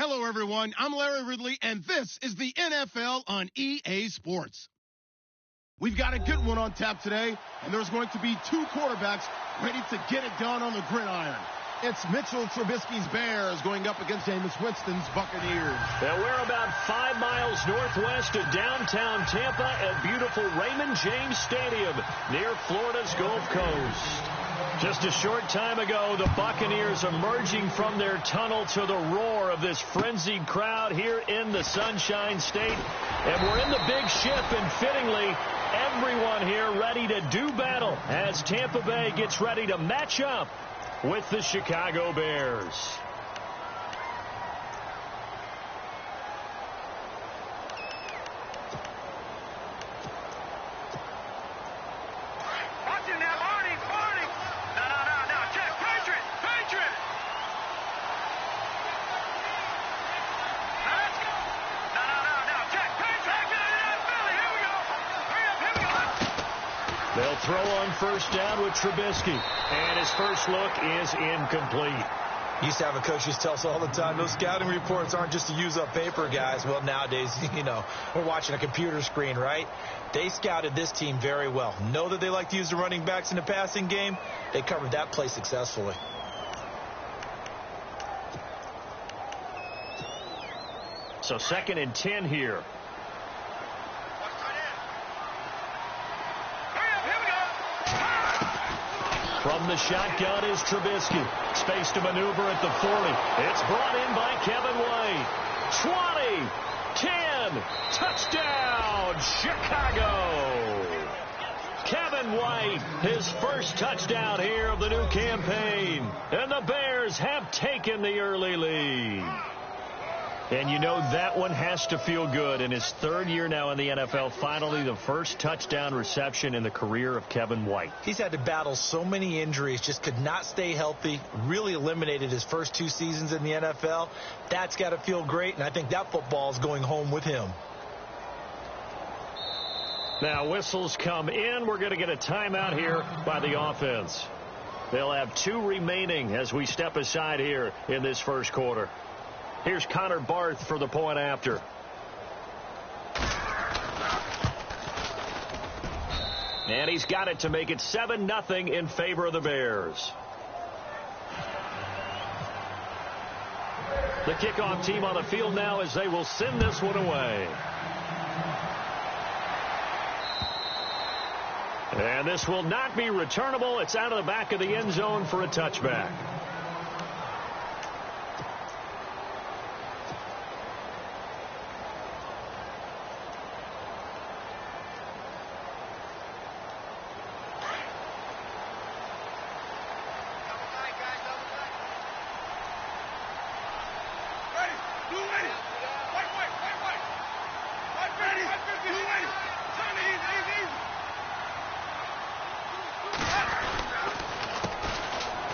Hello, everyone. I'm Larry Ridley, and this is the NFL on EA Sports. We've got a good one on tap today, and there's going to be two quarterbacks ready to get it done on the gridiron. It's Mitchell Trubisky's Bears going up against Jameis Winston's Buccaneers. Well, we're about 5 miles northwest of downtown Tampa at beautiful Raymond James Stadium near Florida's Gulf Coast. Just a short time ago, the Buccaneers emerging from their tunnel to the roar of this frenzied crowd here in the Sunshine State. And we're in the big ship, and fittingly, everyone here ready to do battle as Tampa Bay gets ready to match up with the Chicago Bears. They'll throw on first down with Trubisky, and his first look is incomplete. Used to have a coach used to tell us all the time, those scouting reports aren't just to use up paper, guys. Well, nowadays, we're watching a computer screen, right? They scouted this team very well. Know that they like to use the running backs in the passing game. They covered that play successfully. So 2nd and 10 here. From the shotgun is Trubisky. Space to maneuver at the 40. It's brought in by Kevin White. 20, 10, touchdown, Chicago. Kevin White, his first touchdown here of the new campaign. And the Bears have taken the early lead. And you know that one has to feel good. In his 3rd year now in the NFL, finally the first touchdown reception in the career of Kevin White. He's had to battle so many injuries, just could not stay healthy, really eliminated his first 2 seasons in the NFL. That's got to feel great, and I think that football is going home with him. Now whistles come in. We're going to get a timeout here by the offense. They'll have 2 remaining as we step aside here in this first quarter. Here's Connor Barth for the point after. And he's got it to make it 7-0 in favor of the Bears. The kickoff team on the field now as they will send this one away. And this will not be returnable. It's out of the back of the end zone for a touchback.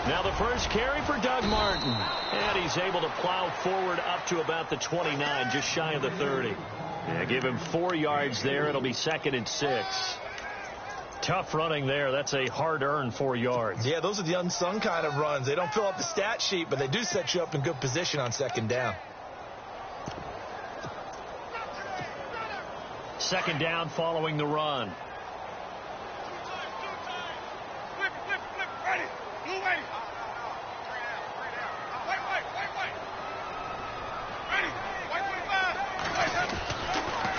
Now the first carry for Doug Martin. And he's able to plow forward up to about the 29, just shy of the 30. Yeah, give him 4 yards there. It'll be 2nd and 6. Tough running there. That's a hard-earned 4 yards. Yeah, those are the unsung kind of runs. They don't fill up the stat sheet, but they do set you up in good position on 2nd down. 2nd down following the run.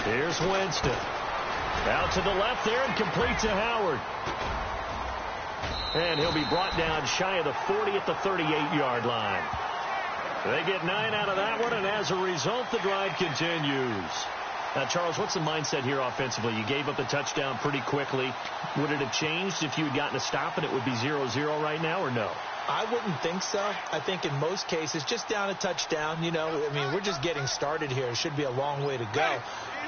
Here's Winston. Out to the left there and complete to Howard. And he'll be brought down shy of the 40 at the 38-yard line. They get 9 out of that one, and as a result, the drive continues. Now, Charles, what's the mindset here offensively? You gave up the touchdown pretty quickly. Would it have changed if you had gotten a stop and it would be 0-0 right now, or no? I wouldn't think so. I think in most cases, just down a touchdown, we're just getting started here. It should be a long way to go.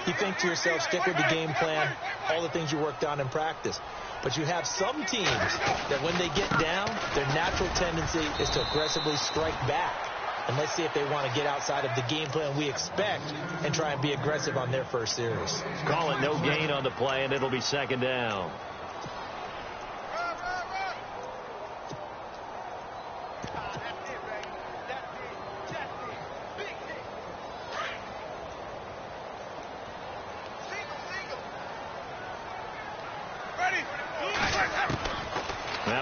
You think to yourself, stick with the game plan, all the things you worked on in practice. But you have some teams that when they get down, their natural tendency is to aggressively strike back. And let's see if they want to get outside of the game plan we expect and try and be aggressive on their first series. Call it no gain on the play, and it'll be 2nd down.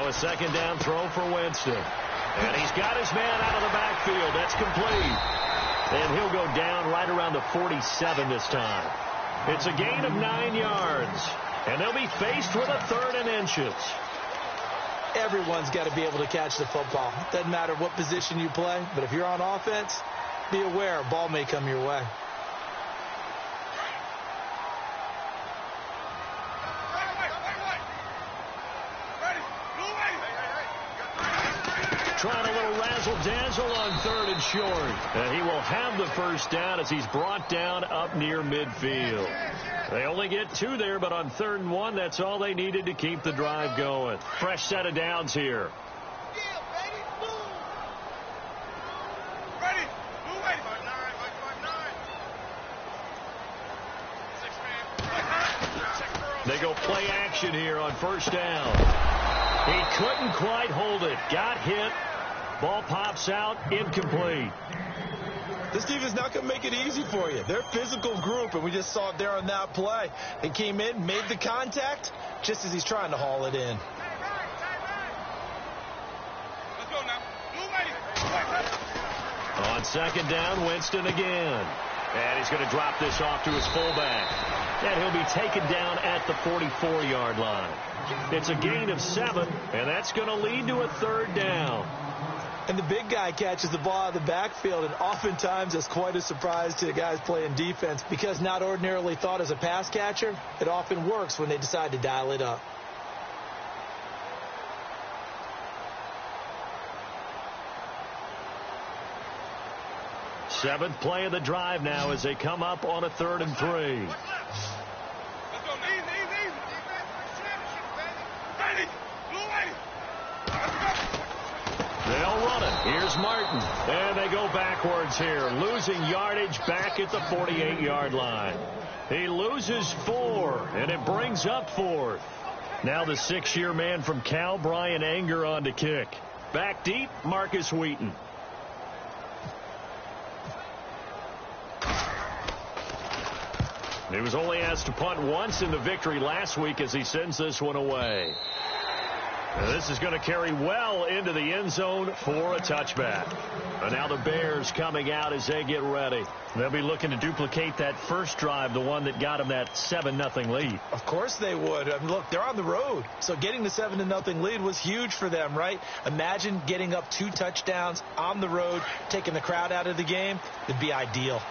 a second down throw for Winston. And he's got his man out of the backfield. That's complete. And he'll go down right around the 47 this time. It's a gain of 9 yards. And they'll be faced with a 3rd and inches. Everyone's got to be able to catch the football. Doesn't matter what position you play, but if you're on offense, be aware a ball may come your way. Trying a little razzle-dazzle on 3rd and short. And he will have the first down as he's brought down up near midfield. They only get 2 there, but on 3rd and 1, that's all they needed to keep the drive going. Fresh set of downs here. They go play action here on first down. He couldn't quite hold it. Got hit. Ball pops out. Incomplete. This team is not going to make it easy for you. They're a physical group, and we just saw it there on that play. They came in, made the contact, just as he's trying to haul it in. Let's go now. On second down, Winston again. And he's going to drop this off to his fullback. And he'll be taken down at the 44-yard line. It's a gain of 7, and that's going to lead to a 3rd down. And the big guy catches the ball out of the backfield, and oftentimes it's quite a surprise to the guys playing defense because not ordinarily thought as a pass catcher, it often works when they decide to dial it up. Seventh play of the drive now as they come up on a 3rd and 3. They'll run it. Here's Martin. And they go backwards here, losing yardage back at the 48-yard line. He loses 4, and it brings up 4th. Now the 6-year man from Cal, Brian Anger, on to kick. Back deep, Marcus Wheaton. He was only asked to punt once in the victory last week as he sends this one away. And this is going to carry well into the end zone for a touchback. And now the Bears coming out as they get ready. They'll be looking to duplicate that first drive, the one that got them that 7-0 lead. Of course they would. I mean, look, they're on the road. So getting the 7-0 lead was huge for them, right? Imagine getting up 2 touchdowns on the road, taking the crowd out of the game. It'd be ideal.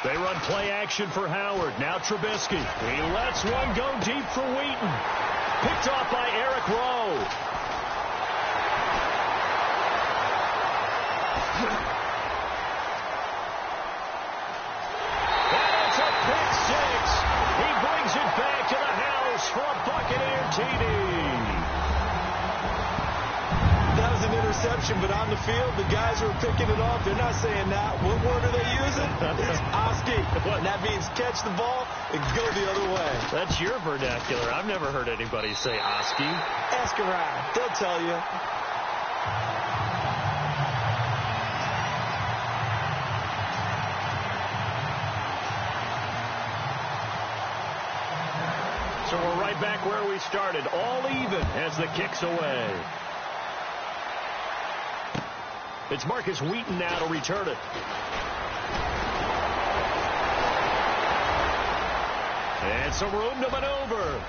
They run play action for Howard. Now Trubisky. He lets one go deep for Wheaton. Picked off by Eric Rowe. And it's a pick 6. He brings it back to the house for a Buccaneer TD. That was an interception, but on the field, the guys who are picking it off, they're not saying that. What word are they using? It's Oski. And that means catch the ball and go the other way. That's your vernacular. I've never heard anybody say Oski. Ask around. They'll tell you. So we're right back where we started. All even as the kick's away. It's Marcus Wheaton now to return it. And some room to maneuver.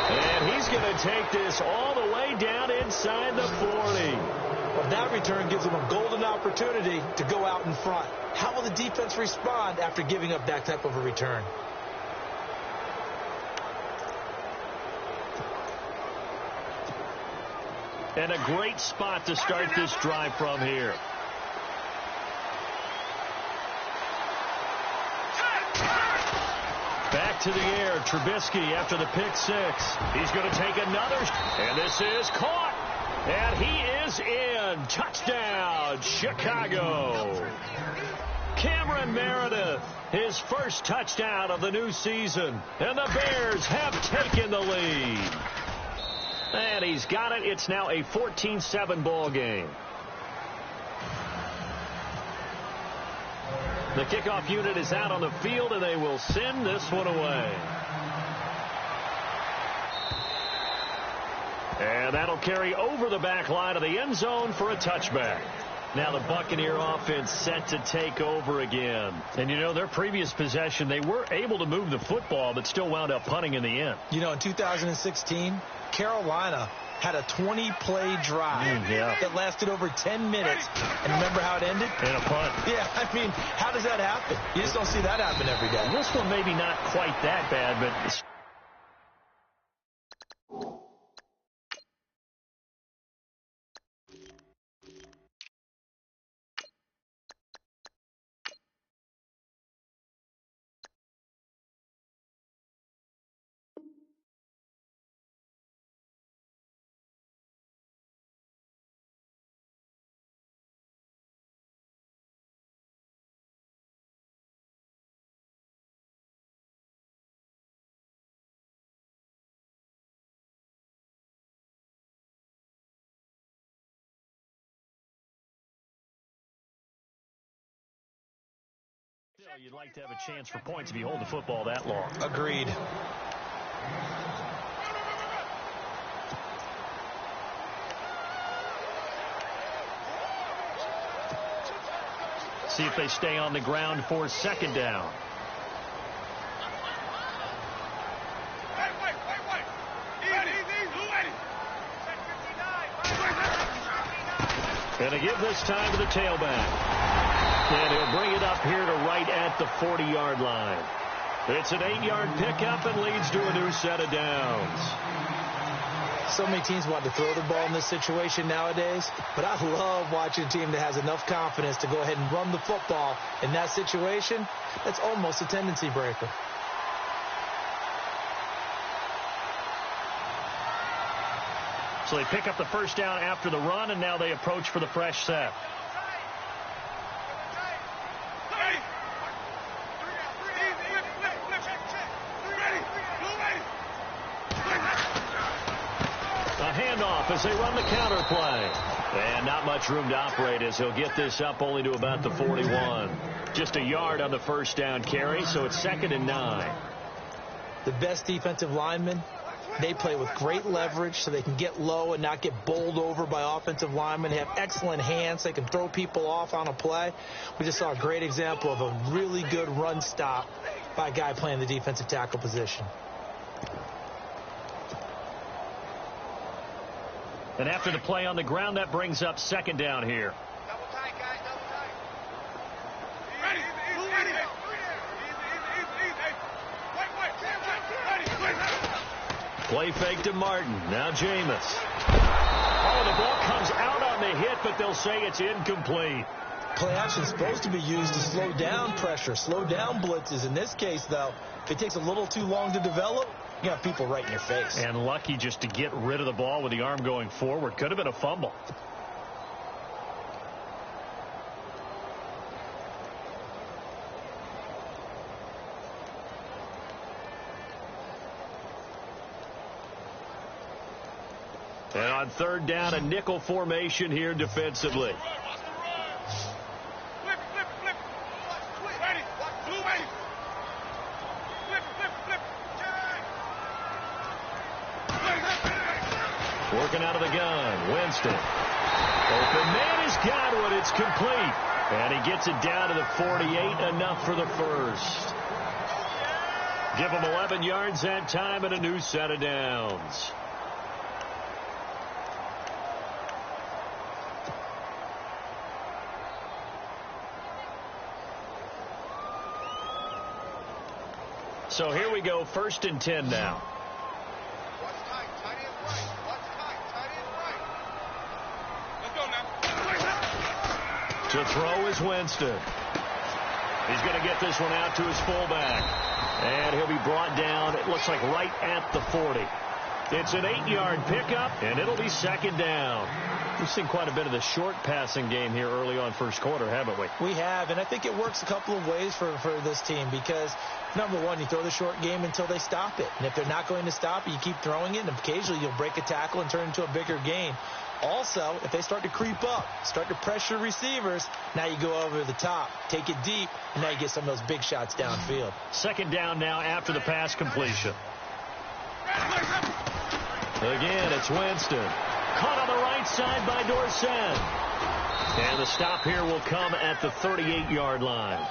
And he's going to take this all the way down inside the 40. Well, that return gives him a golden opportunity to go out in front. How will the defense respond after giving up that type of a return? And a great spot to start this drive from here. Back to the air, Trubisky after the pick 6. He's going to take another, and this is caught. And he is in. Touchdown, Chicago. Cameron Meredith, his first touchdown of the new season. And the Bears have taken the lead. And he's got it. It's now a 14-7 ball game. The kickoff unit is out on the field, and they will send this one away. And that'll carry over the back line of the end zone for a touchback. Now the Buccaneer offense set to take over again. And, you know, their previous possession, they were able to move the football, but still wound up punting in the end. You know, in 2016, Carolina had a 20-play drive that lasted over 10 minutes. And remember how it ended? In a punt. Yeah, I mean, how does that happen? You just don't see that happen every day. This one maybe not quite that bad, but... You'd like to have a chance for points if you hold the football that long. Agreed. See if they stay on the ground for second down. Going to give this time to the tailback. And he'll bring it up here to right at the 40-yard line. It's an 8-yard pickup and leads to a new set of downs. So many teams want to throw the ball in this situation nowadays, but I love watching a team that has enough confidence to go ahead and run the football in that situation. That's almost a tendency breaker. So they pick up the first down after the run, and now they approach for the fresh set. Handoff as they run the counter play. And not much room to operate as he'll get this up only to about the 41. Just a yard on the first down carry, so it's 2nd and 9. The best defensive linemen, they play with great leverage so they can get low and not get bowled over by offensive linemen. They have excellent hands. They can throw people off on a play. We just saw a great example of a really good run stop by a guy playing the defensive tackle position. And after the play on the ground, that brings up second down here. Double tight, guys, double tight. Play fake to Martin. Now Jameis. Oh, the ball comes out on the hit, but they'll say it's incomplete. Play action is supposed to be used to slow down pressure, slow down blitzes. In this case, though, if it takes a little too long to develop, you got people right in your face. And lucky just to get rid of the ball with the arm going forward. Could have been a fumble. And on third down, a nickel formation here defensively. Working out of the gun, Winston. Open man has got one. It's complete. And he gets it down to the 48, enough for the first. Give him 11 yards that time and a new set of downs. So here we go, 1st and 10 now. To throw is Winston. He's going to get this one out to his fullback. And he'll be brought down, it looks like right at the 40. It's an 8-yard pickup, and it'll be second down. We've seen quite a bit of the short passing game here early on first quarter, haven't we? We have, and I think it works a couple of ways for this team because, number one, you throw the short game until they stop it. And if they're not going to stop it, you keep throwing it, and occasionally you'll break a tackle and turn it into a bigger gain. Also, if they start to creep up, start to pressure receivers, now you go over the top, take it deep, and now you get some of those big shots downfield. Second down now after the pass completion. Again, it's Winston. Caught on the right side by Dorsett. And the stop here will come at the 38-yard line.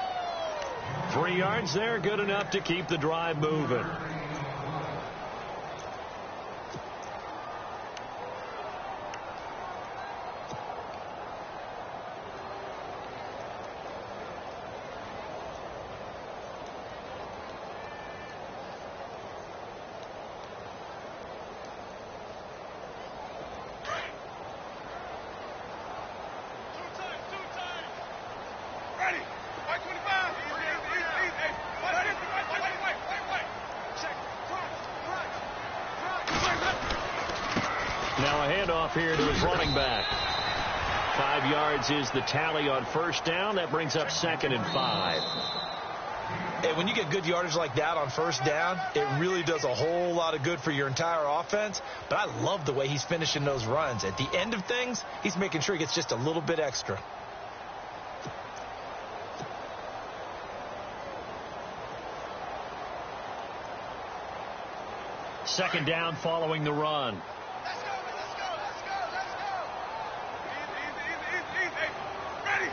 3 yards there, good enough to keep the drive moving. Now a handoff here to his running back. 5 yards is the tally on first down. That brings up 2nd and 5. Hey, when you get good yardage like that on first down, it really does a whole lot of good for your entire offense. But I love the way he's finishing those runs. At the end of things, he's making sure he gets just a little bit extra. Second down following the run. Let's go. Easy. Ready.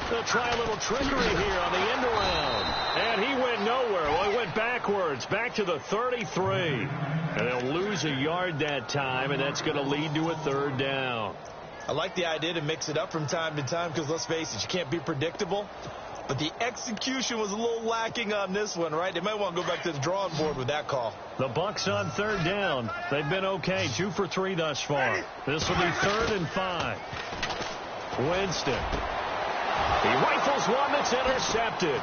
They'll try a little trickery here on the end around. And he went nowhere. Well, he went backwards, back to the 33. And they'll lose a yard that time, and that's going to lead to a third down. I like the idea to mix it up from time to time because, let's face it, you can't be predictable. But the execution was a little lacking on this one, right? They might want to go back to the drawing board with that call. The Bucs on third down. They've been okay, 2 for 3 thus far. This will be 3rd and 5. Winston. He rifles one that's intercepted.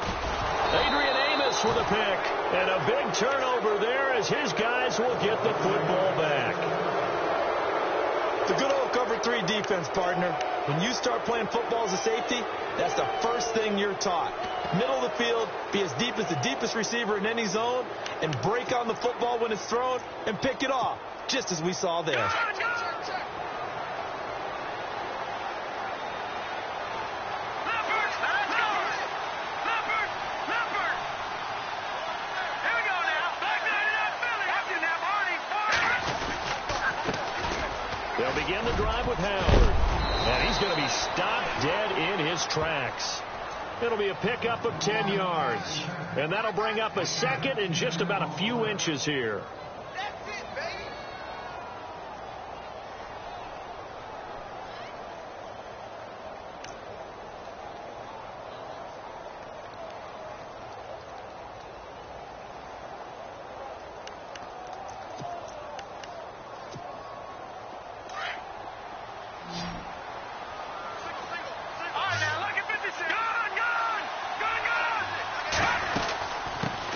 Adrian Amos with a pick. And a big turnover there as his guys will get the football back. The good old cover 3 defense, partner. When you start playing football as a safety, that's the first thing you're taught. Middle of the field, be as deep as the deepest receiver in any zone, and break on the football when it's thrown and pick it off, just as we saw there. They'll begin the drive with Howard. And he's going to be stopped dead in his tracks. It'll be a pickup of 10 yards. And that'll bring up a second and just about a few inches here. That's it, baby.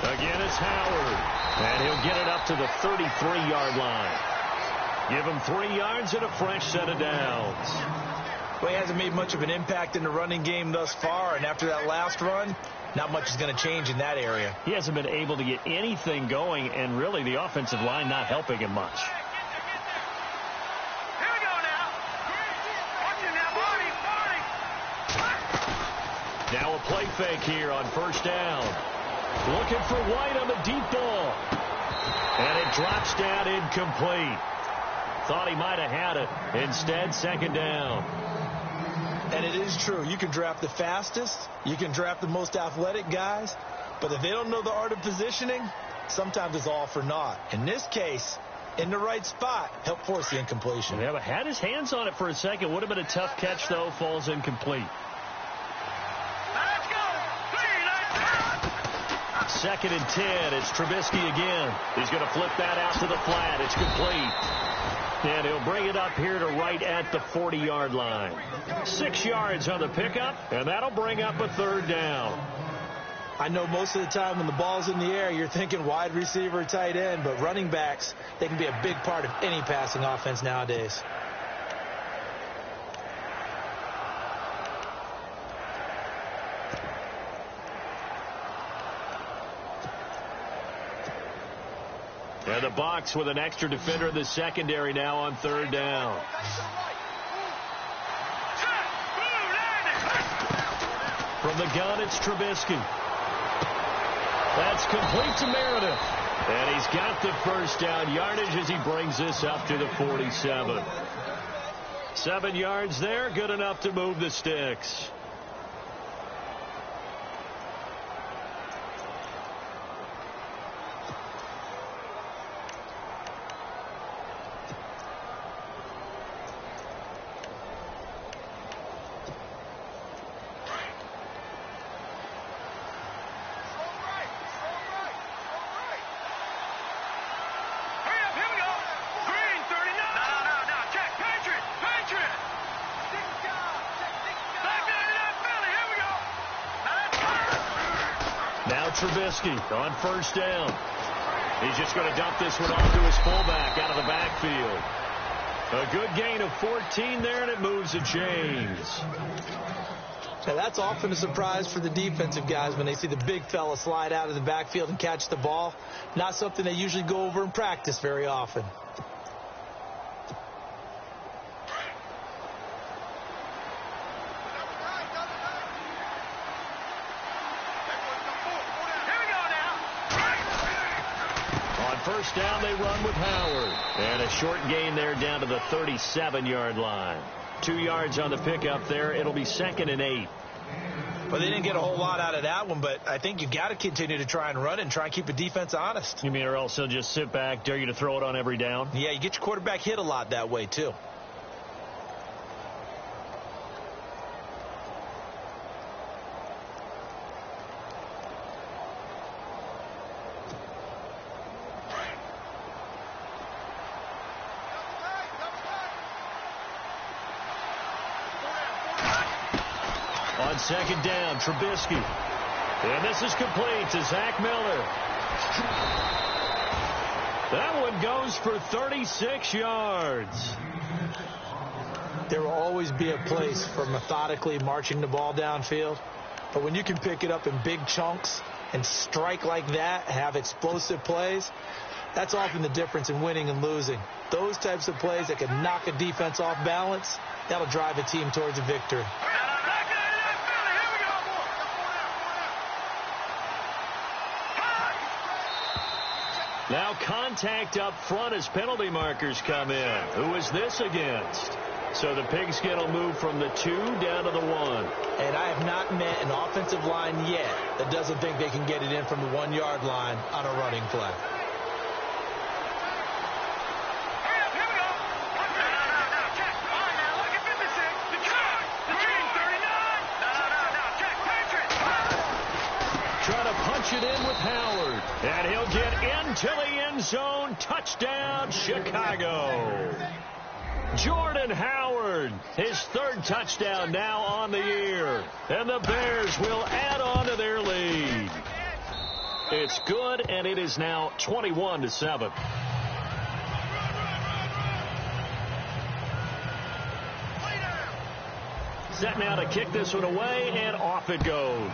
Again, it's Howard. And he'll get it up to the 33-yard line. Give him 3 yards and a fresh set of downs. Well, he hasn't made much of an impact in the running game thus far, and after that last run, not much is going to change in that area. He hasn't been able to get anything going, and really the offensive line not helping him much. Here we go now. Watch it now, Marty. Now a play fake here on first down. Looking for White on the deep ball. And it drops down incomplete. Thought he might have had it. Instead, second down. And it is true. You can draft the fastest. You can draft the most athletic guys. But if they don't know the art of positioning, sometimes it's all for naught. In this case, in the right spot, helped force the incompletion. Yeah, but had his hands on it for a second. Would have been a tough catch, though. Falls incomplete. Let's go. 2nd and 10. It's Trubisky again. He's going to flip that out to the flat. It's complete. And he'll bring it up here to right at the 40-yard line. 6 yards on the pickup, and that'll bring up a third down. I know most of the time when the ball's in the air, you're thinking wide receiver, tight end, but running backs, they can be a big part of any passing offense nowadays. And the Bucs with an extra defender in the secondary now on third down. From the gun, it's Trubisky. That's complete to Meredith. And he's got the first down yardage as he brings this up to the 47. 7 yards there, good enough to move the sticks. Trubisky on first down. He's just going to dump this one off to his fullback out of the backfield. A good gain of 14 there, and it moves the chains. Now that's often a surprise for the defensive guys when they see the big fella slide out of the backfield and catch the ball. Not something they usually go over in practice very often. First down, they run with Howard. And a short gain there down to the 37-yard line. 2 yards on the pickup there. It'll be 2nd and 8. Well, they didn't get a whole lot out of that one, but I think you got to continue to try and run it and try and keep the defense honest. You mean or else they'll just sit back, dare you to throw it on every down? Yeah, you get your quarterback hit a lot that way, too. Second down, Trubisky. And this is complete to Zach Miller. That one goes for 36 yards. There will always be a place for methodically marching the ball downfield. But when you can pick it up in big chunks and strike like that, have explosive plays, that's often the difference in winning and losing. Those types of plays that can knock a defense off balance, that'll drive a team towards a victory. Now contact up front as penalty markers come in. Who is this against? So the pigskin will move from the 2 down to the 1. And I have not met an offensive line yet that doesn't think they can get it in from the 1-yard line on a running play. It in with Howard, and he'll get into the end zone. Touchdown, Chicago. Jordan Howard, his 3rd touchdown now on the year, and the Bears will add on to their lead. It's good, and it is now 21-7. Set now to kick this one away, and off it goes.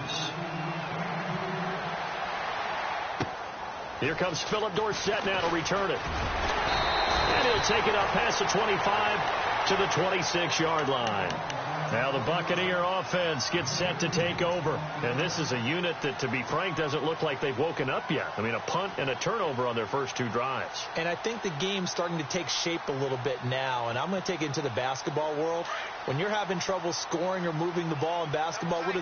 Here comes Philip Dorsett now to return it. And he'll take it up past the 25 to the 26-yard line. Now the Buccaneer offense gets set to take over. And this is a unit that, to be frank, doesn't look like they've woken up yet. I mean, a punt and a turnover on their first 2 drives. And I think the game's starting to take shape a little bit now. And I'm going to take it into the basketball world. When you're having trouble scoring or moving the ball in basketball, what do?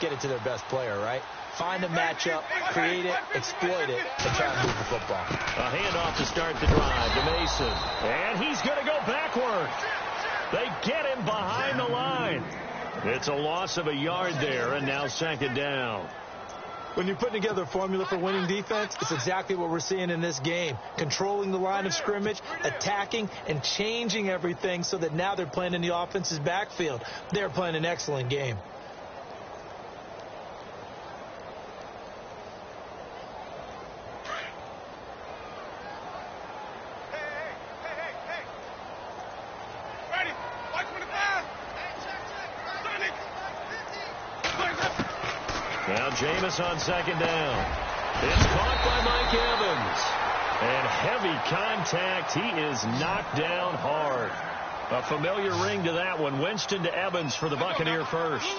Get it to their best player, right? Find a matchup, create it, exploit it, and try and move the football. A handoff to start the drive to Mason. And he's going to go backward. They get him behind the line. It's a loss of a yard there, and now 2nd down. When you're putting together a formula for winning defense, it's exactly what we're seeing in this game. Controlling the line of scrimmage, attacking, and changing everything so that now they're playing in the offense's backfield. They're playing an excellent game. Now Jameis on second down. It's caught by Mike Evans. And heavy contact. He is knocked down hard. A familiar ring to that one. Winston to Evans for the Buccaneer first.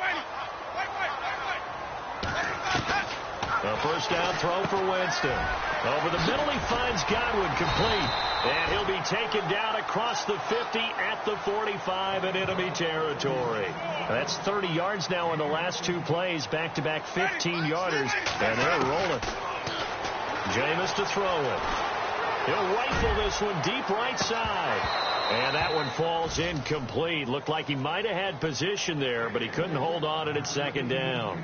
A first down throw for Winston. Over the middle, he finds Godwin complete. And he'll be taken down across the 50 at the 45 in enemy territory. That's 30 yards now in the last two plays. Back-to-back 15-yarders. And they're rolling. Jameis to throw it. He'll rifle this one deep right side. And that one falls incomplete. Looked like he might have had position there, but he couldn't hold on at second down.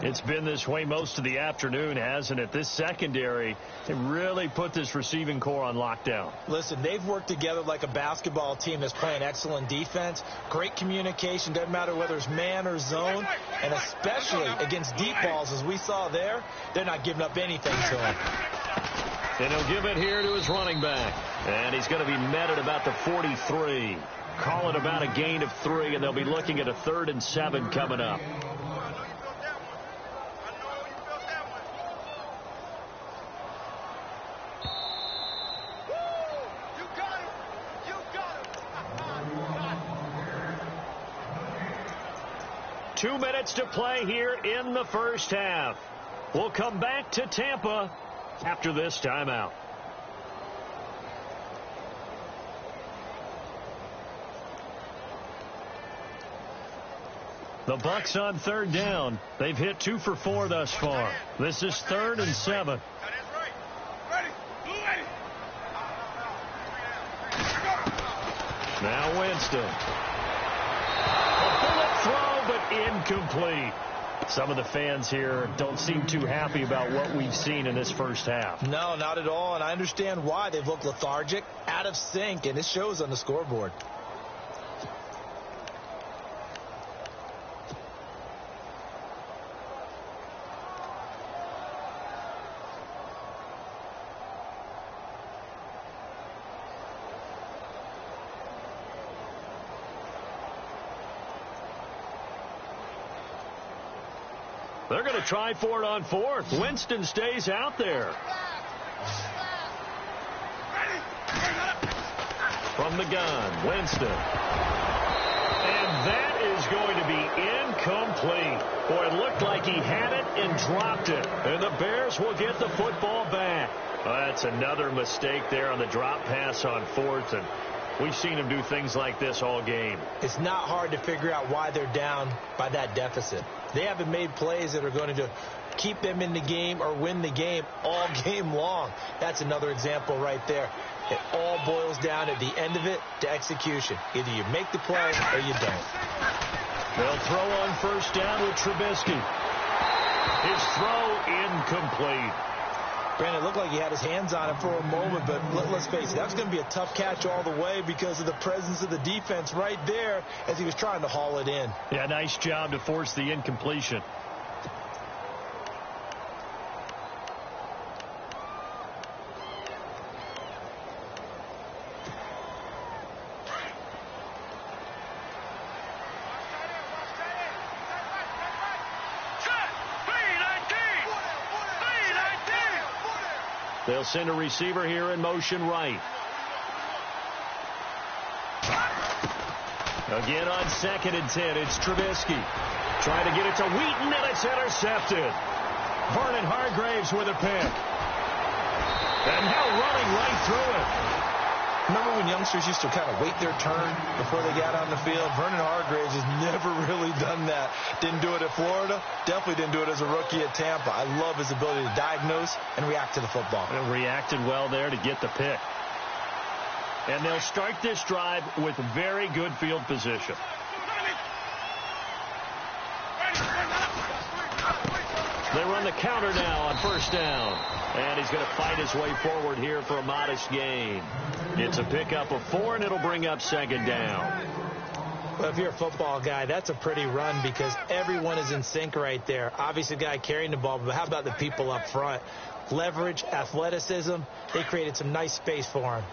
It's been this way most of the afternoon, hasn't it? This secondary, they really put this receiving core on lockdown. Listen, they've worked together like a basketball team that's playing excellent defense. Great communication. Doesn't matter whether it's man or zone. And especially against deep balls, as we saw there, they're not giving up anything to him. And he'll give it here to his running back. And he's going to be met at about the 43. Call it about a gain of 3, and they'll be looking at a 3rd and 7 coming up. Two minutes to play here in the first half. We'll come back to Tampa after this timeout. The Bucs on third down. They've hit 2 for 4 thus far. This is 3rd and 7. Now Winston. A bullet throw, but incomplete. Some of the fans here don't seem too happy about what we've seen in this first half. No, not at all, and I understand why. They've looked lethargic, out of sync, and it shows on the scoreboard. They're going to try for it on 4th. Winston stays out there. From the gun, Winston. And that is going to be incomplete. Boy, it looked like he had it and dropped it. And the Bears will get the football back. That's another mistake there on the drop pass on 4th. And we've seen him do things like this all game. It's not hard to figure out why they're down by that deficit. They haven't made plays that are going to keep them in the game or win the game all game long. That's another example right there. It all boils down at the end of it to execution. Either you make the play or you don't. They'll throw on first down with Trubisky. His throw incomplete. Brandon, it looked like he had his hands on it for a moment, but let's face it, that's going to be a tough catch all the way because of the presence of the defense right there as he was trying to haul it in. Yeah, nice job to force the incompletion. They'll send a receiver here in motion right. Again on 2nd and 10, it's Trubisky. Trying to get it to Wheaton, and it's intercepted. Vernon Hargreaves with a pick. And now running right through it. Remember when youngsters used to kind of wait their turn before they got on the field? Vernon Hargreaves has never really done that. Didn't do it at Florida. Definitely didn't do it as a rookie at Tampa. I love his ability to diagnose and react to the football. And reacted well there to get the pick. And they'll start this drive with very good field position. They run the counter now on first down. And he's going to fight his way forward here for a modest gain. It's a pickup of 4, and it'll bring up 2nd down. Well, if you're a football guy, that's a pretty run because everyone is in sync right there. Obviously, the guy carrying the ball, but how about the people up front? Leverage, athleticism, they created some nice space for him.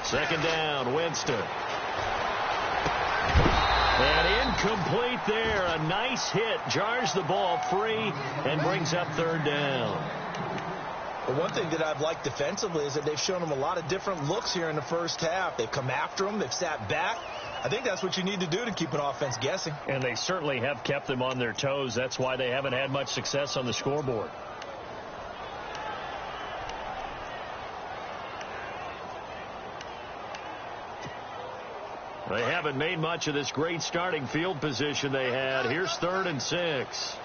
Second down, Winston. And incomplete there. A nice hit. Jars the ball free and brings up third down. Well, one thing that I've liked defensively is that they've shown them a lot of different looks here in the first half. They've come after them. They've sat back. I think that's what you need to do to keep an offense guessing. And they certainly have kept them on their toes. That's why they haven't had much success on the scoreboard. They haven't made much of this great starting field position they had. Here's 3rd and 6.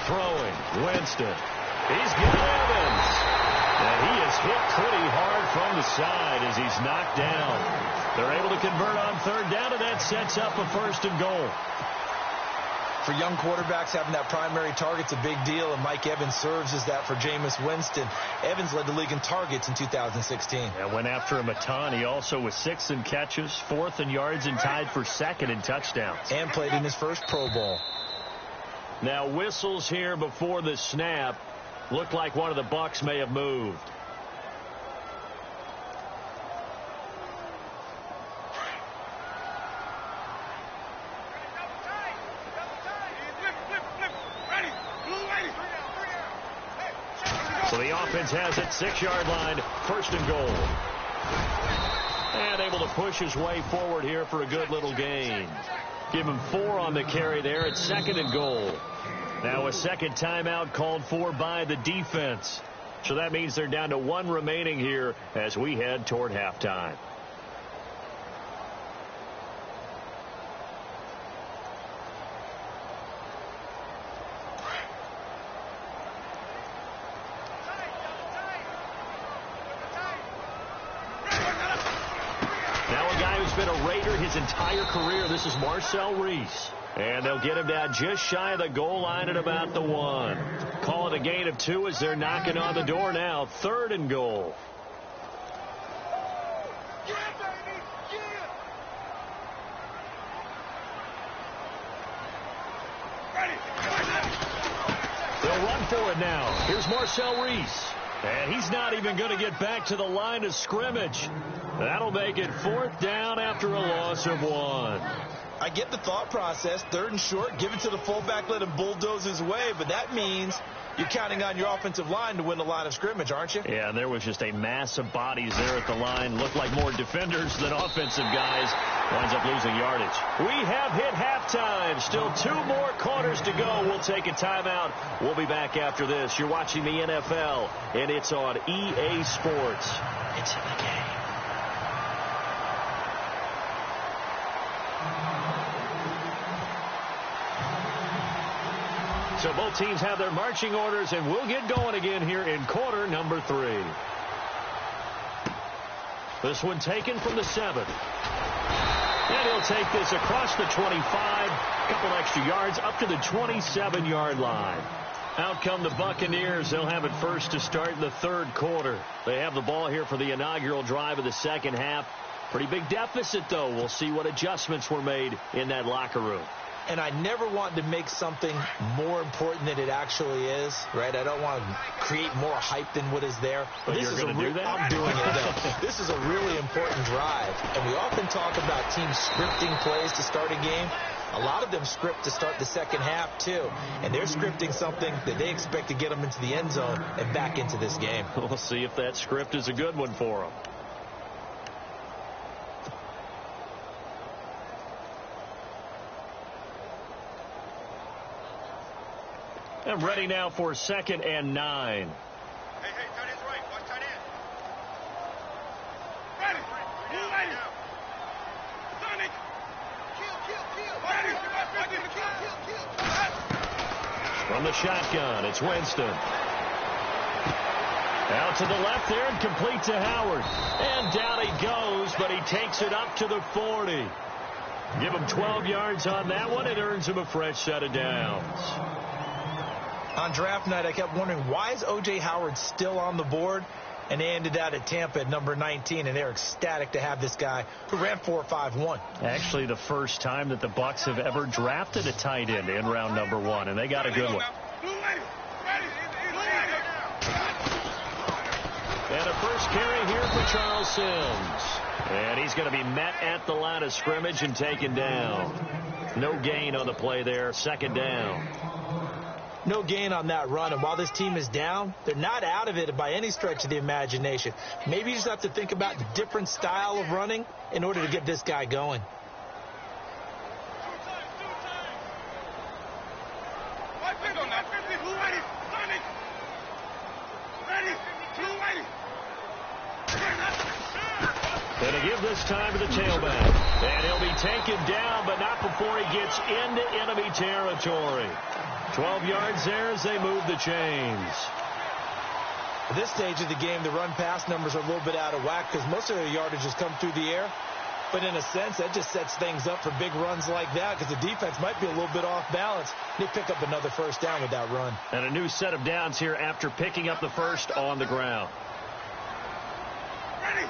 Throwing, Winston. He's got Evans. And he is hit pretty hard from the side as he's knocked down. They're able to convert on 3rd down, and that sets up a 1st and goal. For young quarterbacks, having that primary target's a big deal, and Mike Evans serves as that for Jameis Winston. Evans led the league in targets in 2016. And went after him a ton. He also was 6th in catches, 4th in yards, and tied for 2nd in touchdowns. And played in his first Pro Bowl. Now whistles here before the snap. Looked like one of the Bucs may have moved. So the offense has it, 6-yard line, 1st and goal. And able to push his way forward here for a good little gain. Give him 4 on the carry there at 2nd and goal. Now a second timeout called for by the defense. So that means they're down to 1 remaining here as we head toward halftime. Been a Raider his entire career. This is Marcel Reese. And they'll get him down just shy of the goal line at about the 1. Call it a gain of 2 as they're knocking on the door now. 3rd and goal. They'll run for it now. Here's Marcel Reese. And he's not even going to get back to the line of scrimmage. That'll make it 4th down after a loss of 1. I get the thought process. 3rd and short, give it to the fullback, let him bulldoze his way. But that means you're counting on your offensive line to win the line of scrimmage, aren't you? Yeah, and there was just a mass of bodies there at the line. Looked like more defenders than offensive guys. Winds up losing yardage. We have hit halftime. Still 2 more quarters to go. We'll take a timeout. We'll be back after this. You're watching the NFL, and it's on EA Sports. It's in the game. So both teams have their marching orders, and we'll get going again here in quarter number 3. This one taken from the 7. And he'll take this across the 25, couple extra yards up to the 27-yard line. Out come the Buccaneers. They'll have it first to start in the 3rd quarter. They have the ball here for the inaugural drive of the 2nd half. Pretty big deficit, though. We'll see what adjustments were made in that locker room. And I never want to make something more important than it actually is, right? I don't want to create more hype than what is there. But you're going to do that? I'm doing it, though. This is a really important drive. And we often talk about teams scripting plays to start a game. A lot of them script to start the 2nd half, too. And they're scripting something that they expect to get them into the end zone and back into this game. We'll see if that script is a good one for them. And ready now for 2nd and 9. Hey, tight end's right. Watch tight end. Ready. Ready. Sonic. Kill. From the shotgun, it's Winston. Out to the left there and complete to Howard. And down he goes, but he takes it up to the 40. Give him 12 yards on that one. It earns him a fresh set of downs. On draft night, I kept wondering, why is O.J. Howard still on the board? And they ended out at Tampa at number 19, and they're ecstatic to have this guy who ran 4.51. Actually, the first time that the Bucs have ever drafted a tight end in round number 1, and they got a good one. And a first carry here for Charles Sims. And he's going to be met at the line of scrimmage and taken down. No gain on the play there. Second down. No gain on that run, and while this team is down, they're not out of it by any stretch of the imagination. Maybe you just have to think about the different style of running in order to get this guy going. Going to give this time to the tailback. And he'll be taken down, but not before he gets into enemy territory. 12 yards there as they move the chains. At this stage of the game, the run-pass numbers are a little bit out of whack because most of their yardage has come through the air. But in a sense, that just sets things up for big runs like that because the defense might be a little bit off balance. They pick up another first down with that run. And a new set of downs here after picking up the first on the ground. Ready.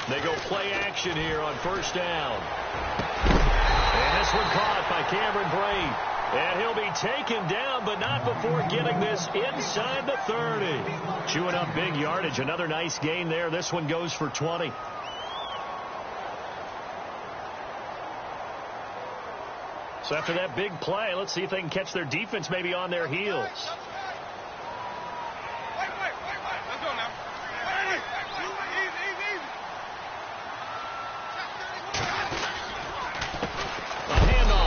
They go play action here on first down. And this one caught by Cameron Brate. And he'll be taken down, but not before getting this inside the 30. Chewing up big yardage. Another nice gain there. This one goes for 20. So after that big play, let's see if they can catch their defense maybe on their heels.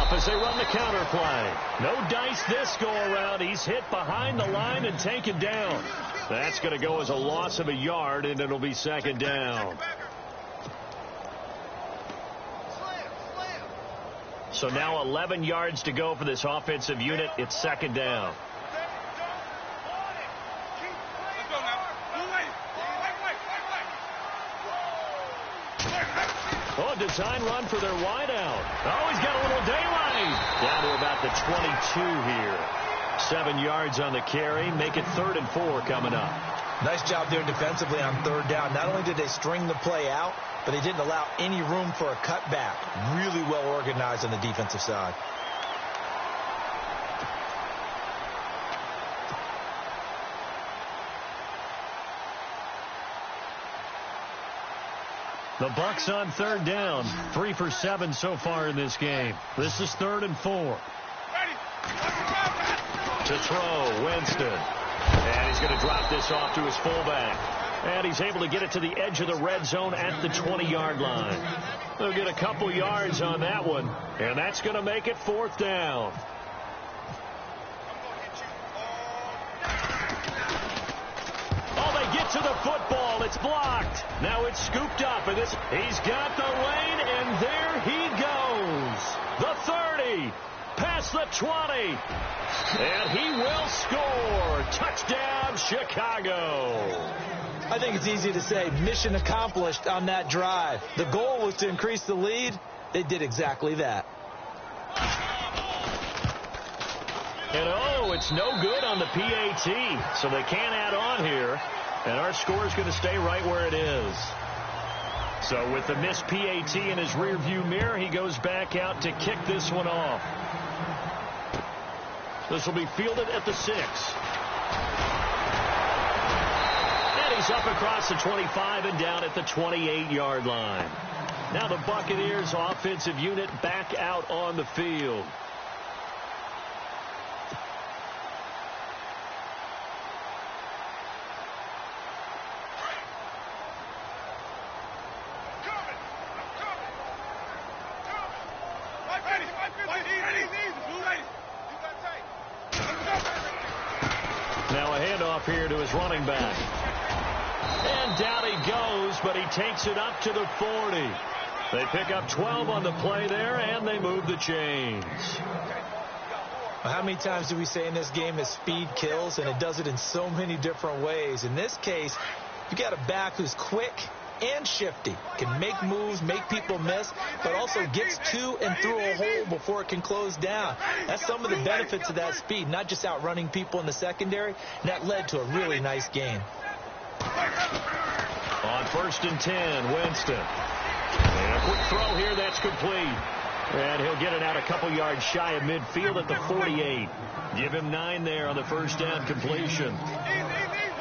As they run the counter play. No dice this go around. He's hit behind the line and taken down. That's going to go as a loss of a yard, and it'll be second down. So now 11 yards to go for this offensive unit. It's second down. Oh, design run for their wideout. Oh, he's got a little daylight. Down to about the 22 here. 7 yards on the carry. Make it 3rd and 4 coming up. Nice job there defensively on third down. Not only did they string the play out, but they didn't allow any room for a cutback. Really well organized on the defensive side. The Bucs on third down. 3 for 7 so far in this game. This is 3rd and 4. To throw, Winston. And he's going to drop this off to his fullback. And he's able to get it to the edge of the red zone at the 20-yard line. They'll get a couple yards on that one. And that's going to make it 4th down. To the football. It's blocked. Now it's scooped up. And he's got the lane, and there he goes. The 30. Past the 20. And he will score. Touchdown, Chicago. I think it's easy to say mission accomplished on that drive. The goal was to increase the lead. They did exactly that. And oh, it's no good on the PAT. So they can't add on here. And our score is going to stay right where it is. So with the missed PAT in his rearview mirror, he goes back out to kick this one off. This will be fielded at the 6. And he's up across the 25 and down at the 28-yard line. Now the Buccaneers offensive unit back out on the field. Now a handoff here to his running back. And down he goes, but he takes it up to the 40. They pick up 12 on the play there, and they move the chains. Well, how many times do we say in this game that speed kills, and it does it in so many different ways? In this case, you got a back who's quick and shifty, can make moves, make people miss, but also gets to and through a hole before it can close down. That's some of the benefits of that speed, not just outrunning people in the secondary, and that led to a really nice game. On 1st and 10, Winston. And a quick throw here that's complete. And he'll get it out a couple yards shy of midfield at the 48. Give him 9 there on the first down completion.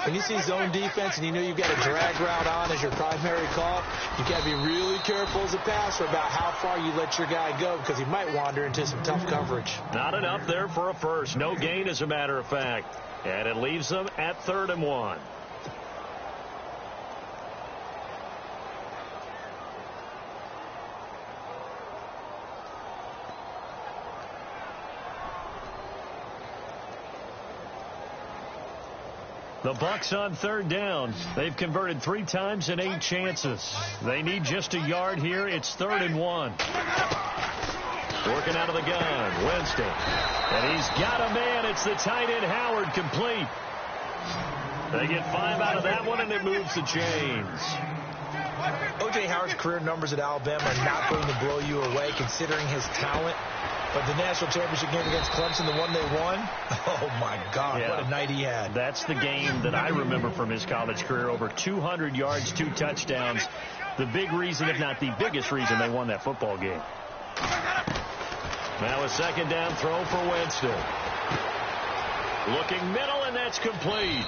When you see zone defense and you know you've got a drag route on as your primary call, you got to be really careful as a passer about how far you let your guy go because he might wander into some tough coverage. Not enough there for a first. No gain, as a matter of fact. And it leaves them at 3rd and 1. The Bucs on 3rd down. They've converted 3 times in 8 chances. They need just a yard here. It's 3rd and 1. Working out of the gun, Winston. And he's got a man. It's the tight end, Howard, complete. They get 5 out of that one, and it moves the chains. O.J. Howard's career numbers at Alabama are not going to blow you away considering his talent. But the national championship game against Clemson, the one they won, oh, my God, yeah. What a night he had. That's the game that I remember from his college career. Over 200 yards, 2 touchdowns. The big reason, if not the biggest reason, they won that football game. Now a 2nd down throw for Winston. Looking middle, and that's complete.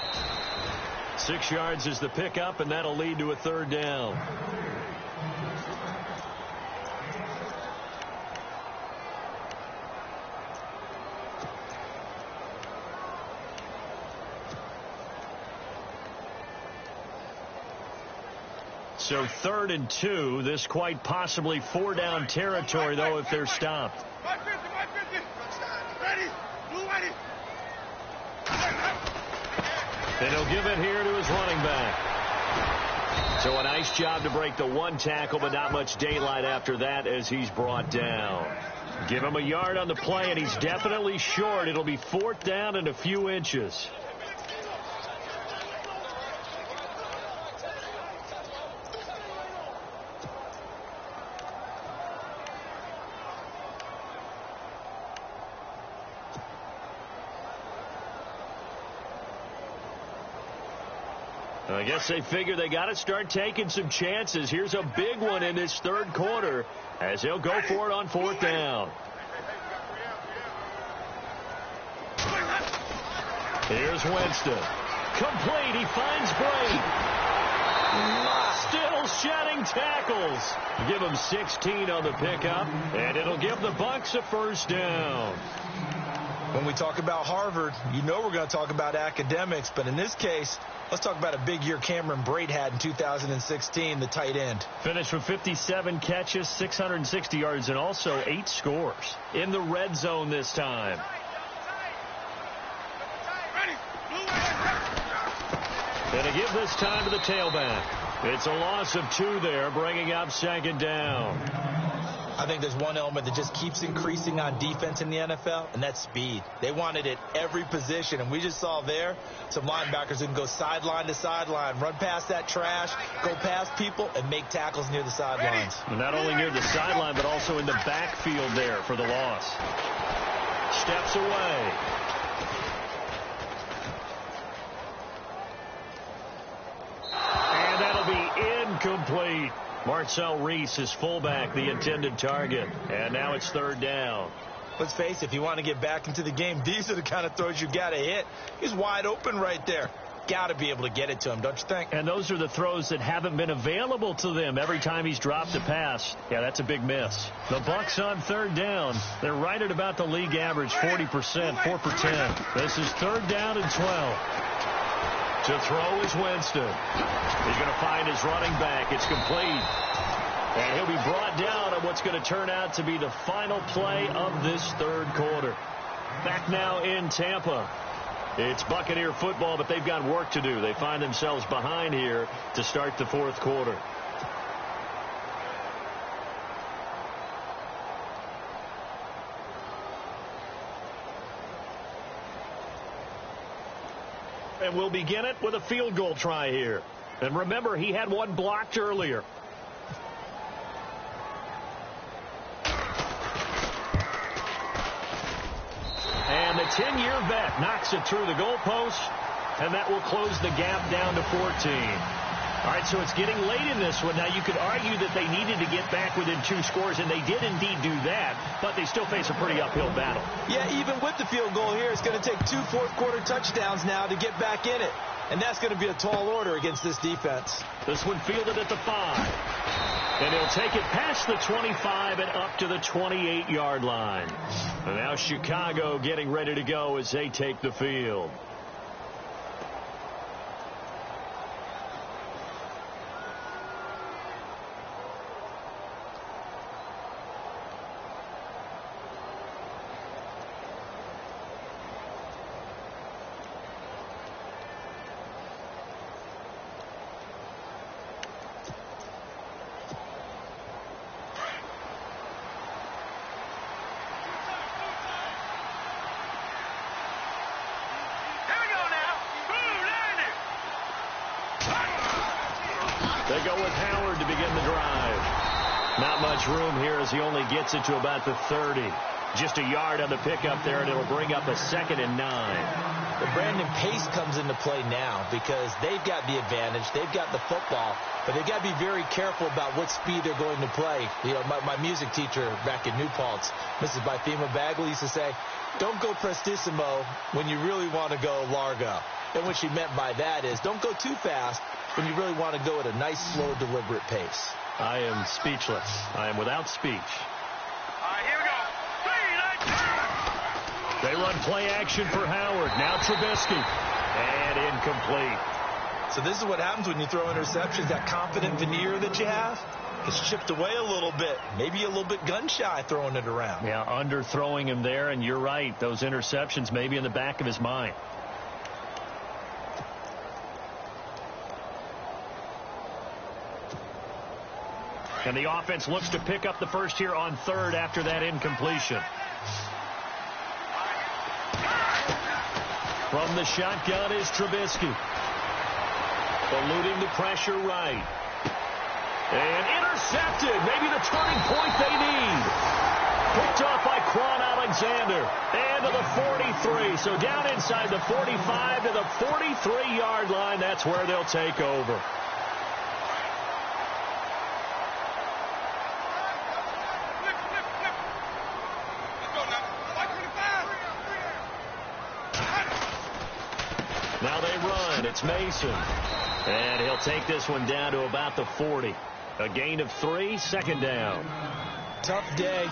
6 yards is the pickup, and that'll lead to a 3rd down. So 3rd and 2. This quite possibly 4-down territory, though, if they're stopped. And he'll give it here to his running back. So a nice job to break the 1 tackle, but not much daylight after that as he's brought down. Give him a yard on the play, and he's definitely short. It'll be 4th down and a few inches. I guess they figure they got to start taking some chances. Here's a big one in this 3rd quarter as they'll go for it on 4th down. Here's Winston. Complete. He finds Brady. Still shedding tackles. Give him 16 on the pickup, and it'll give the Bucs a 1st down. When we talk about Harvard, you know we're going to talk about academics, but in this case, let's talk about a big year Cameron Brate had in 2016, the tight end. Finished with 57 catches, 660 yards, and also 8 scores. In the red zone this time. And to give this time to the tailback. It's a loss of 2 there, bringing up 2nd down. I think there's one element that just keeps increasing on defense in the NFL, and that's speed. They want it at every position, and we just saw there some linebackers who can go sideline to sideline, run past that trash, go past people, and make tackles near the sidelines. And not only near the sideline, but also in the backfield there for the loss. Steps away. And that'll be incomplete. Marcel Reese, his fullback, the intended target. And now it's 3rd down. Let's face it, if you want to get back into the game, these are the kind of throws you got to hit. He's wide open right there. Got to be able to get it to him, don't you think? And those are the throws that haven't been available to them every time he's dropped a pass. Yeah, that's a big miss. The Bucs on 3rd down. They're right at about the league average, 40%, 4 for 10. This is 3rd down and 12. To throw is Winston. He's going to find his running back. It's complete. And he'll be brought down on what's going to turn out to be the final play of this 3rd quarter. Back now in Tampa. It's Buccaneer football, but they've got work to do. They find themselves behind here to start the 4th quarter. And we'll begin it with a field goal try here. And remember, he had one blocked earlier. And the 10-year vet knocks it through the goalpost, and that will close the gap down to 14. All right, so it's getting late in this one. Now, you could argue that they needed to get back within 2 scores, and they did indeed do that, but they still face a pretty uphill battle. Yeah, even with the field goal here, it's going to take 2 fourth-quarter touchdowns now to get back in it. And that's going to be a tall order against this defense. This one fielded at the 5. And he'll take it past the 25 and up to the 28-yard line. And now Chicago getting ready to go as they take the field. They go with Howard to begin the drive. Not much room here as he only gets it to about the 30. Just a yard on the pickup there, and it'll bring up a 2nd and 9. The Brandon pace comes into play now because they've got the advantage. They've got the football, but they've got to be very careful about what speed they're going to play. You know, my music teacher back in New Paltz, Mrs. Bythema Bagley, used to say, don't go prestissimo when you really want to go largo. And what she meant by that is don't go too fast when you really want to go at a nice, slow, deliberate pace. I am speechless. I am without speech. All right, here we go. They run play action for Howard. Now Trubisky. And incomplete. So this is what happens when you throw interceptions. That confident veneer that you have gets chipped away a little bit. Maybe a little bit gun-shy throwing it around. Yeah, underthrowing him there, and you're right. Those interceptions maybe in the back of his mind. And the offense looks to pick up the first here on 3rd after that incompletion. From the shotgun is Trubisky. Eluding the pressure right. And intercepted. Maybe the turning point they need. Picked off by Quan Alexander. And to the 43. So down inside the 45 to the 43-yard line. That's where they'll take over. Now they run. It's Mason. And he'll take this one down to about the 40. A gain of 3, 2nd down. Tough day,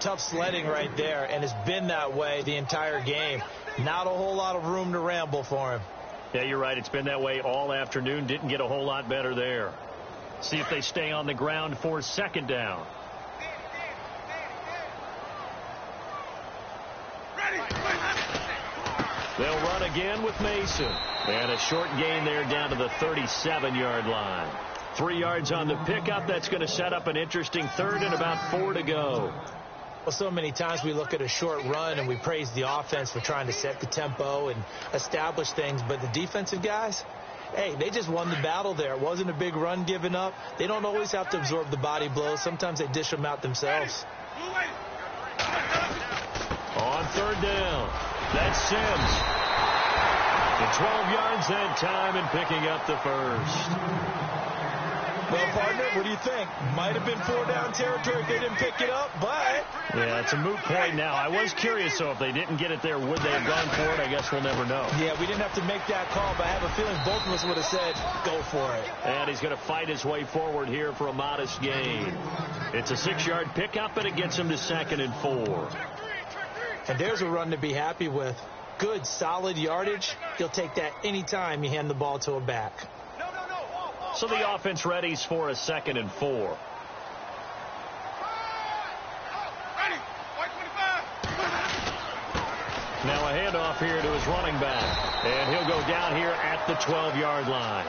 tough sledding right there, and it's been that way the entire game. Not a whole lot of room to ramble for him. Yeah, you're right. It's been that way all afternoon. Didn't get a whole lot better there. See if they stay on the ground for 2nd down. They'll run again with Mason. And a short gain there down to the 37-yard line. 3 yards on the pickup. That's going to set up an interesting 3rd and about 4 to go. Well, so many times we look at a short run and we praise the offense for trying to set the tempo and establish things. But the defensive guys, hey, they just won the battle there. It wasn't a big run given up. They don't always have to absorb the body blows. Sometimes they dish them out themselves. On 3rd down, that's Sims. And 12 yards that time and picking up the first. Well, partner, what do you think? Might have been 4-down territory if they didn't pick it up, but... Yeah, it's a moot point now. I was curious, so if they didn't get it there, would they have gone for it? I guess we'll never know. Yeah, we didn't have to make that call, but I have a feeling both of us would have said, go for it. And he's going to fight his way forward here for a modest gain. It's a 6-yard pickup, and it gets him to 2nd and 4. And there's a run to be happy with. Good, solid yardage. He'll take that anytime you hand the ball to a back. So the offense readies for a 2nd and 4. Now a handoff here to his running back. And he'll go down here at the 12-yard line.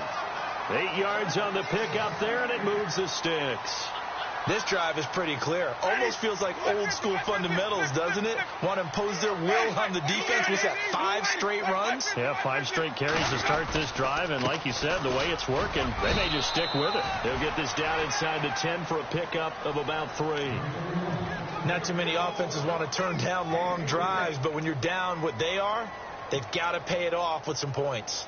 8 yards on the pickup there, and it moves the sticks. This drive is pretty clear. Almost feels like old school fundamentals, doesn't it? Want to impose their will on the defense. What's that, 5 straight runs? Yeah, 5 straight carries to start this drive. And like you said, the way it's working, they may just stick with it. They'll get this down inside the 10 for a pickup of about 3. Not too many offenses want to turn down long drives, but when you're down what they are, they've got to pay it off with some points.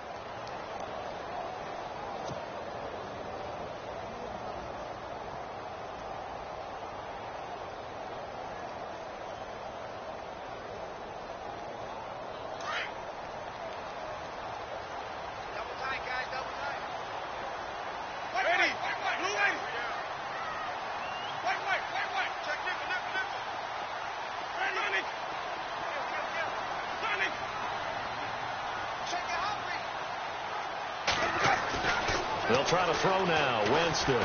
They'll try to throw now. Winston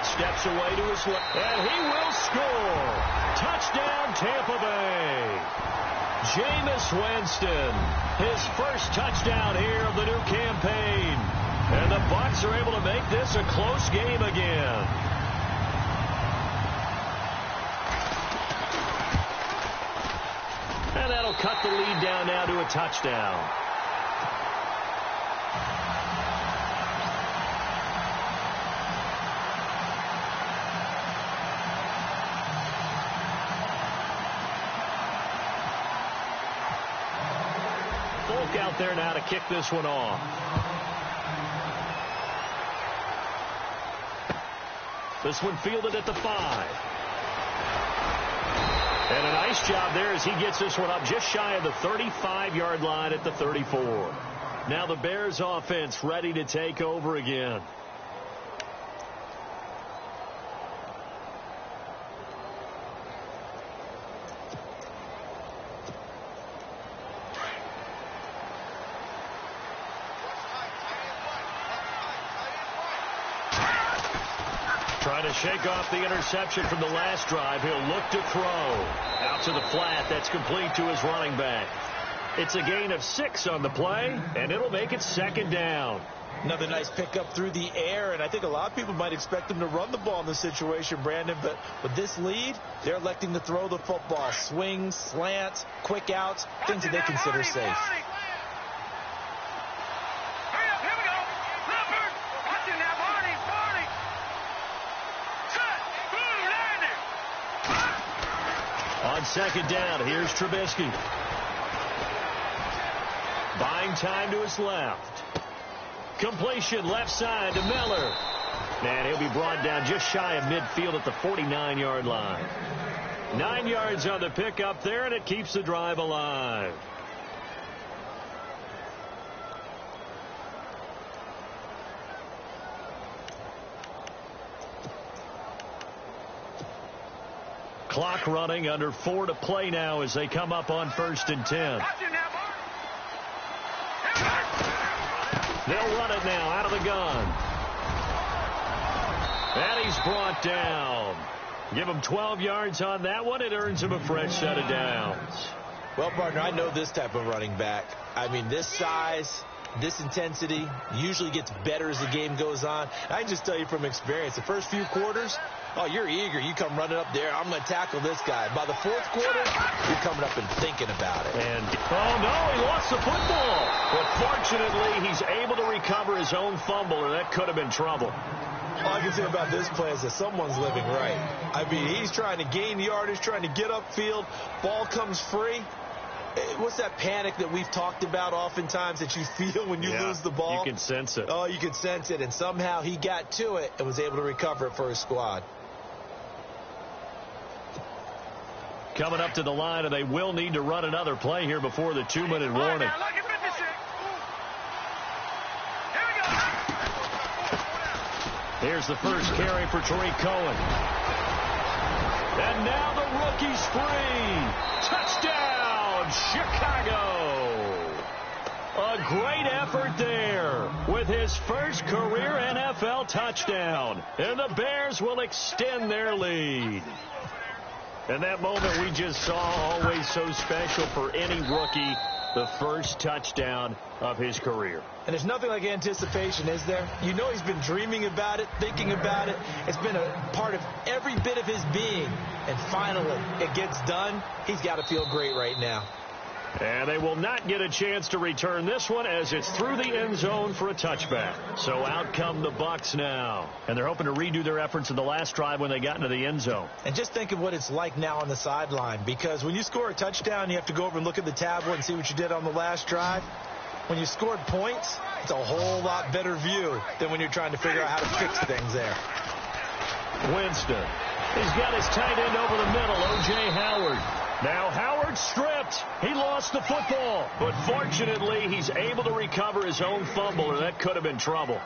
steps away to his left, and he will score. Touchdown, Tampa Bay. Jameis Winston, his first touchdown here of the new campaign. And the Bucs are able to make this a close game again. And that'll cut the lead down now to a touchdown. Folk out there now to kick this one off. This one fielded at the 5. And a nice job there as he gets this one up just shy of the 35-yard line at the 34. Now the Bears offense ready to take over again. Trying to shake off the interception from the last drive. He'll look to throw. Out to the flat. That's complete to his running back. It's a gain of 6 on the play, and it'll make it second down. Another nice pickup through the air, and I think a lot of people might expect them to run the ball in this situation, Brandon, but with this lead, they're electing to throw the football. Swings, slants, quick outs, things that they consider safe. On second down, here's Trubisky. Buying time to his left. Completion left side to Miller. And he'll be brought down just shy of midfield at the 49-yard line. 9 yards on the pickup there, and it keeps the drive alive. Clock running, under 4 to play now as they come up on 1st and 10. They'll run it now out of the gun. And he's brought down. Give him 12 yards on that one. It earns him a fresh set of downs. Well, partner, I know this type of running back. I mean, this size, this intensity usually gets better as the game goes on. I can just tell you from experience, the first few quarters, oh, you're eager. You come running up there. I'm going to tackle this guy. By the 4th quarter, you're coming up and thinking about it. And, oh, no, he lost the football. But fortunately, he's able to recover his own fumble, or that could have been trouble. All I can say about this play is that someone's living right. I mean, he's trying to gain yardage, trying to get upfield. Ball comes free. What's that panic that we've talked about oftentimes that you feel when you lose the ball? You can sense it. Oh, you can sense it. And somehow he got to it and was able to recover it for his squad. Coming up to the line, and they will need to run another play here before the 2-minute warning. Here's the first carry for Tariq Cohen. And now the rookie's free. Touchdown, Chicago. A great effort there with his first career NFL touchdown. And the Bears will extend their lead. And that moment we just saw, always so special for any rookie, the first touchdown of his career. And there's nothing like anticipation, is there? You know he's been dreaming about it, thinking about it. It's been a part of every bit of his being. And finally, it gets done. He's got to feel great right now. And they will not get a chance to return this one as it's through the end zone for a touchback. So out come the Bucs now. And they're hoping to redo their efforts in the last drive when they got into the end zone. And just think of what it's like now on the sideline. Because when you score a touchdown, you have to go over and look at the tablet and see what you did on the last drive. When you scored points, it's a whole lot better view than when you're trying to figure out how to fix things there. Winston. He's got his tight end over the middle, O.J. Howard. Now Howard stripped. He lost the football. But fortunately, he's able to recover his own fumble, or that could have been trouble.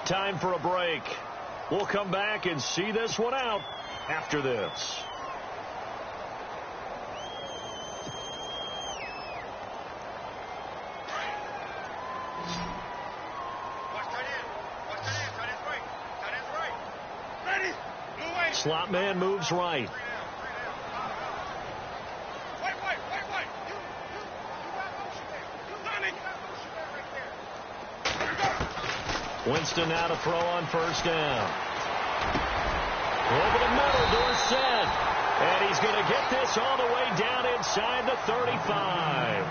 Time for a break. We'll come back and see this one out after this. Slot man moves right. Winston now to throw on first down. Over the middle, Dorsett. And he's going to get this all the way down inside the 35.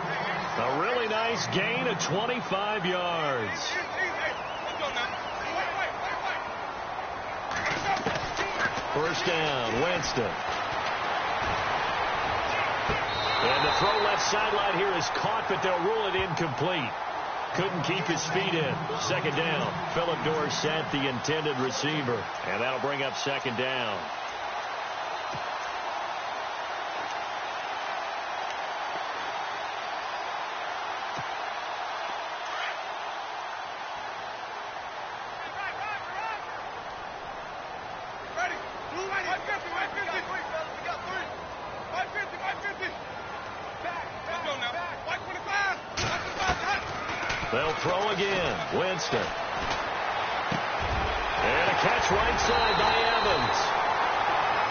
A really nice gain of 25 yards. First down, Winston. And the throw left sideline here is caught, but they'll rule it incomplete. Couldn't keep his feet in. Second down. Philip Dorsett, the intended receiver. And that'll bring up second down. They'll throw again. Winston. And a catch right side by Evans.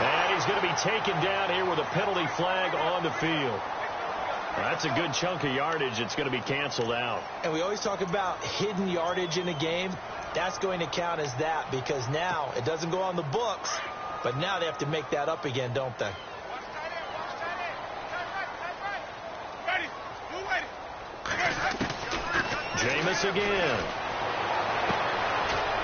And he's going to be taken down here with a penalty flag on the field. That's a good chunk of yardage. It's going to be canceled out. And we always talk about hidden yardage in a game. That's going to count as that because now it doesn't go on the books, but now they have to make that up again, don't they? Jameis again.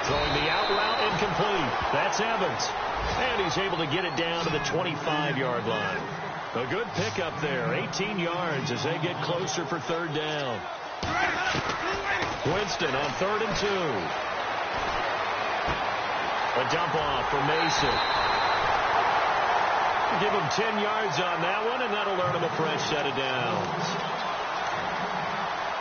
Throwing the out route incomplete. That's Evans. And he's able to get it down to the 25-yard line. A good pickup there. 18 yards as they get closer for third down. Winston on 3rd and 2. A dump off for Mason. Give him 10 yards on that one, and that'll earn him a fresh set of downs.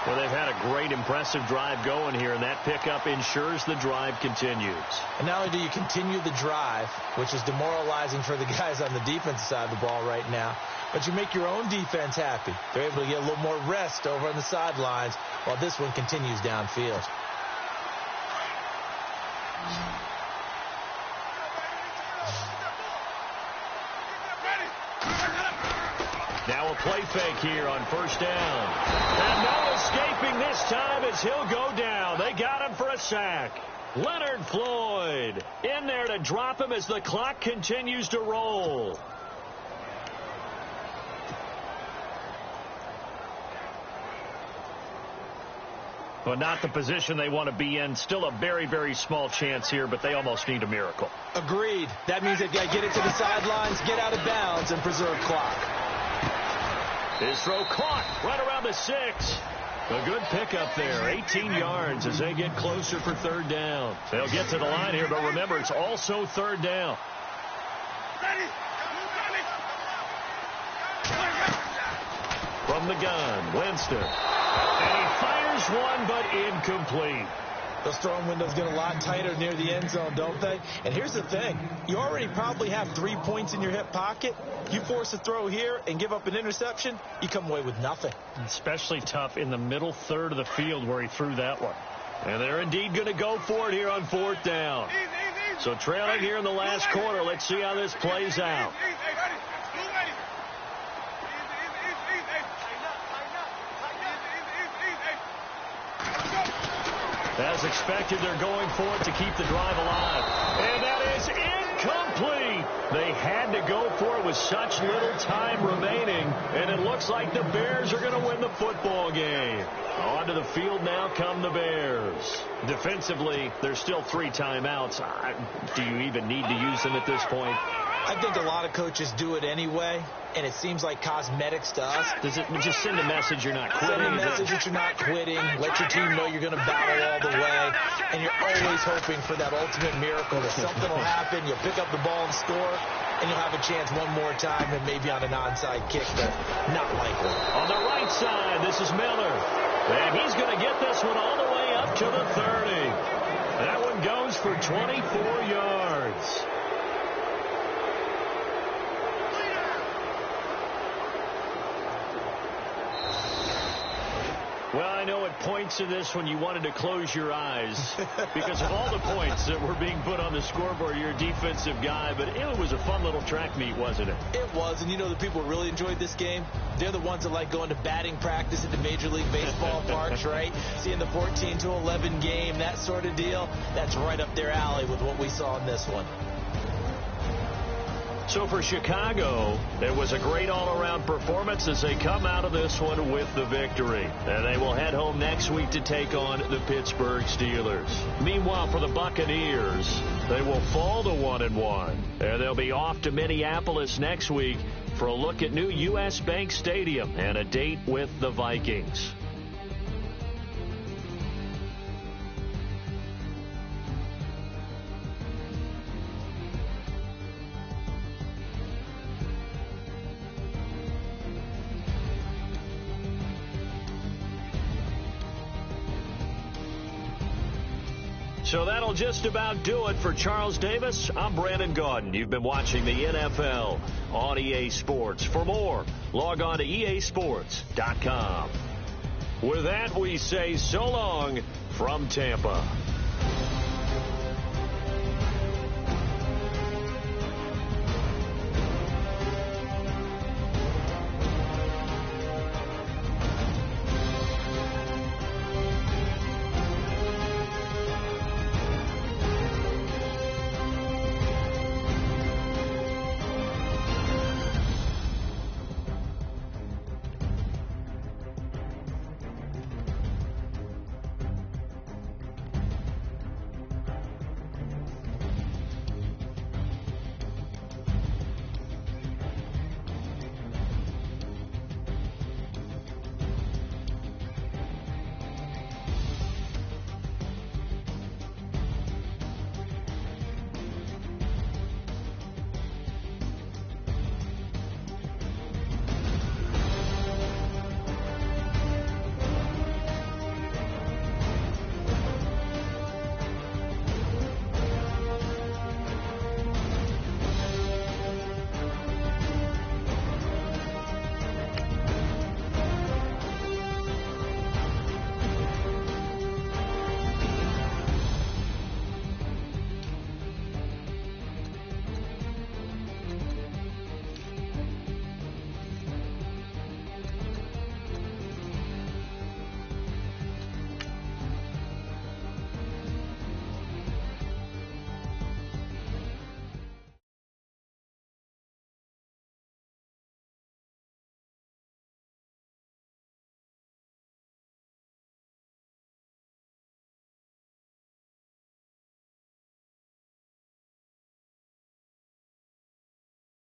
Well, they've had a great, impressive drive going here, and that pickup ensures the drive continues. And not only do you continue the drive, which is demoralizing for the guys on the defensive side of the ball right now, but you make your own defense happy. They're able to get a little more rest over on the sidelines while this one continues downfield. Now a play fake here on first down. And no escaping this time as he'll go down. They got him for a sack. Leonard Floyd in there to drop him as the clock continues to roll. But not the position they want to be in. Still a very, very small chance here, but they almost need a miracle. Agreed. That means they've got to get it to the sidelines, get out of bounds, and preserve clock. His throw caught right around the 6. A good pickup there. 18 yards as they get closer for third down. They'll get to the line here, but remember, it's also third down. From the gun, Winston. And he fires one, but incomplete. Those throwing windows get a lot tighter near the end zone, don't they? And here's the thing. You already probably have 3 points in your hip pocket. You force a throw here and give up an interception, you come away with nothing. Especially tough in the middle third of the field where he threw that one. And they're indeed going to go for it here on fourth down. So trailing here in the last quarter. Let's see how this plays out. As expected, they're going for it to keep the drive alive. And that is incomplete. They had to go for it with such little time remaining. And it looks like the Bears are going to win the football game. Onto the field now come the Bears. Defensively, there's still 3 timeouts. Do you even need to use them at this point? I think a lot of coaches do it anyway, and it seems like cosmetics to us. Does it just send a message you're not quitting? Send a message that you're not quitting. Let your team know you're going to battle all the way. And you're always hoping for that ultimate miracle that something will happen. You'll pick up the ball and score, and you'll have a chance one more time and maybe on an onside kick, but not likely. On the right side, this is Miller. And he's going to get this one all the way up to the 30. That one goes for 24 yards. Well, I know at points in this when you wanted to close your eyes because of all the points that were being put on the scoreboard. You're a defensive guy, but it was a fun little track meet, wasn't it? It was, and you know the people who really enjoyed this game? They're the ones that like going to batting practice at the Major League Baseball parks, right? Seeing the 14-11 game, that sort of deal. That's right up their alley with what we saw in this one. So for Chicago, it was a great all-around performance as they come out of this one with the victory. And they will head home next week to take on the Pittsburgh Steelers. Meanwhile, for the Buccaneers, they will fall to 1-1. And they'll be off to Minneapolis next week for a look at new U.S. Bank Stadium and a date with the Vikings. So that'll just about do it for Charles Davis. I'm Brandon Gaudin. You've been watching the NFL on EA Sports. For more, log on to easports.com. With that, we say so long from Tampa.